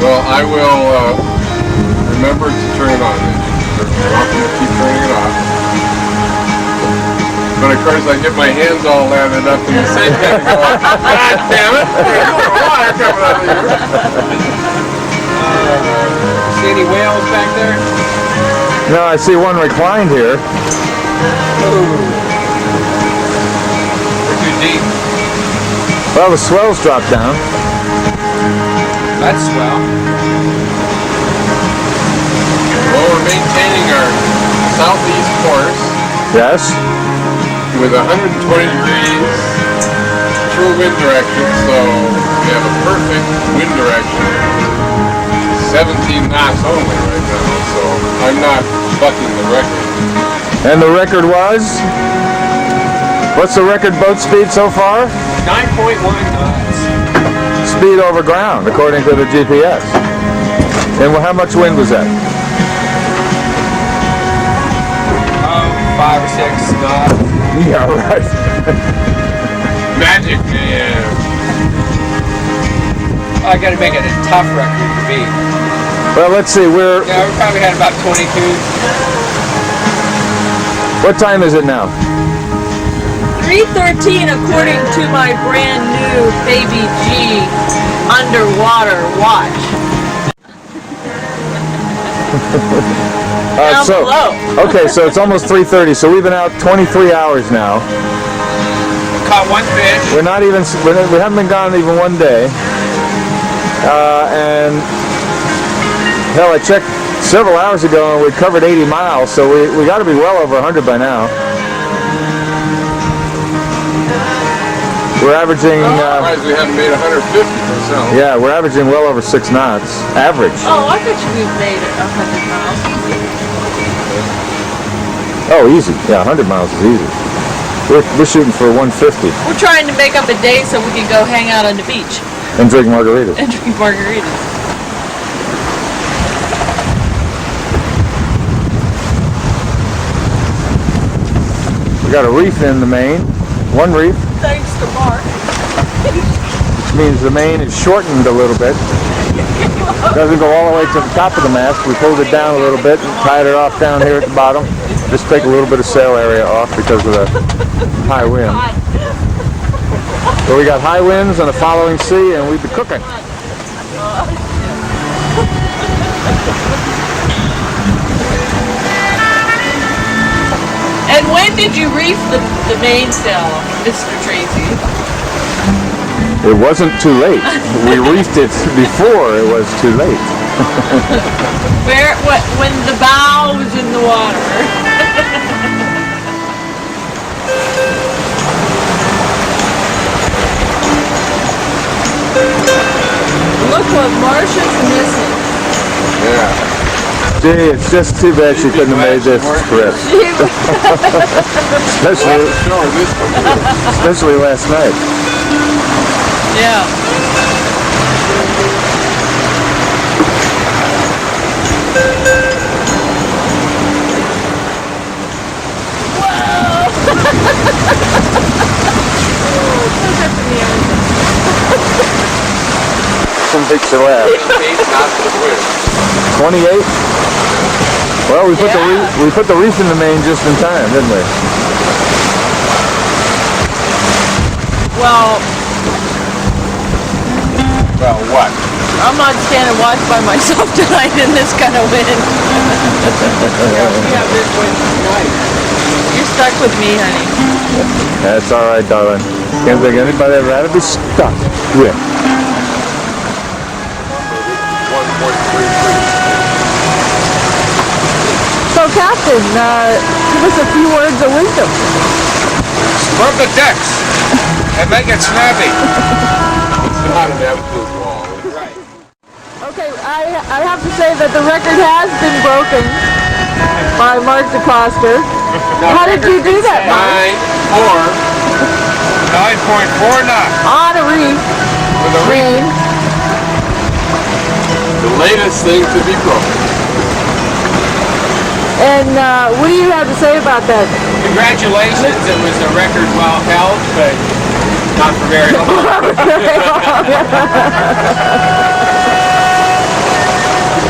Well, I will remember to turn it on. You're welcome to keep turning it off. But of course, I get my hands all lathered up in the same time. God damn it! There's more water coming out of here. See any whales back there? No, I see one reclined here. Ooh. We're too deep. Well, the swells dropped down. That's swell. Well, we're maintaining our southeast course. Yes. With 120 degrees true wind direction, so we have a perfect wind direction. 17 knots only right now, so I'm not bucking the record. And the record was? What's the record boat speed so far? 9.1 knots. Speed over ground, according to the GPS. And how much wind was that? 5 or 6 knots. Yeah, right. Magic, man. I gotta make it a tough record to beat. Well, let's see, Yeah, we probably had about 22. what time is it now? 3:13 according to my brand new Baby G underwater watch. Okay, so it's almost 3:30, so we've been out 23 hours now. Caught one fish. We haven't been gone even one day. And hell, I checked several hours ago and we covered 80 miles, so we got to be well over 100 by now. We're averaging. We haven't made 150%. Yeah, we're averaging well over 6 knots. Average. Oh, I bet you we've made 100 miles. Oh, easy. Yeah, 100 miles is easy. We're shooting for 150. We're trying to make up a day so we can go hang out on the beach and drink margaritas. and drink margaritas. We got a reef in the main. One reef. Thanks to Mark. Which means the main is shortened a little bit. Doesn't go all the way to the top of the mast. We pulled it down a little bit and tied it off down here at the bottom. Just take a little bit of sail area off because of the high wind. So we got high winds and a following sea, and we'd be cooking. And when did you reef the mainsail, Mr. Tracy? It wasn't too late. We reefed it before it was too late. When the bow was in the water. Look what Marsha's missing. Yeah. Gee, it's just too bad she couldn't have made this trip. Especially last night. Yeah. Some takes the left. 28. Well, we put the reef in the main just in time, didn't we? Well, what? I'm not standing watch by myself tonight in this kind of wind. Yeah, this wind tonight. You're stuck with me, honey. That's all right, darling. Can't think anybody would rather be stuck with. So, Captain, give us a few words of wisdom. Scrub the decks and make it snappy. It's not an absolute wall. Right. Okay, I have to say that the record has been broken by Mark DeCoster. How did you do that, Mark? 9.4 knots. On a reef. With a reef. The latest thing to be broken. And what do you have to say about that? Congratulations, it was a record well held, but not for very long.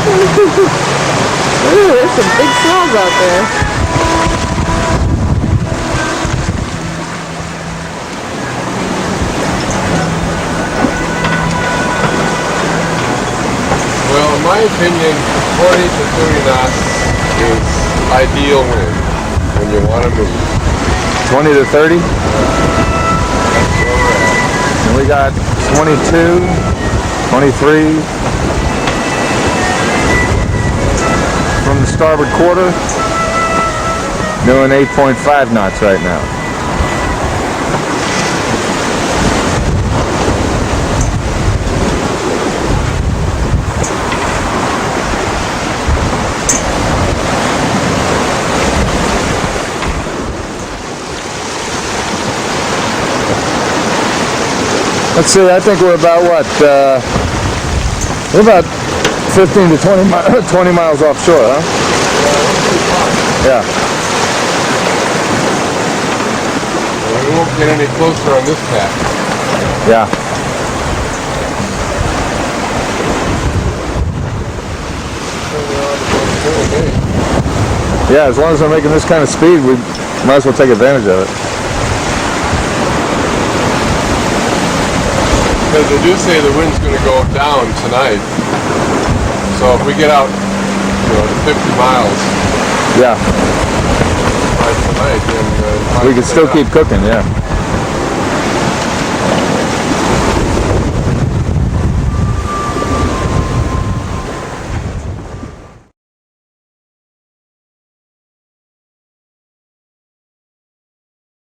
Ooh, there's some big swells out there. Well, in my opinion, 20 to 30 knots is ideal wind when you want to move. 20 to 30. That's where we're at. And we got 22, 23 from the starboard quarter, doing 8.5 knots right now. Let's see, I think we're about what? We're about 15 to 20 miles offshore, huh? Yeah. Well, we won't get any closer on this tack. Yeah. Yeah, as long as we're making this kind of speed, we might as well take advantage of it. Because they do say the wind's going to go down tonight. So if we get out, to 50 miles Yeah. by tonight, then We can still keep cooking, yeah.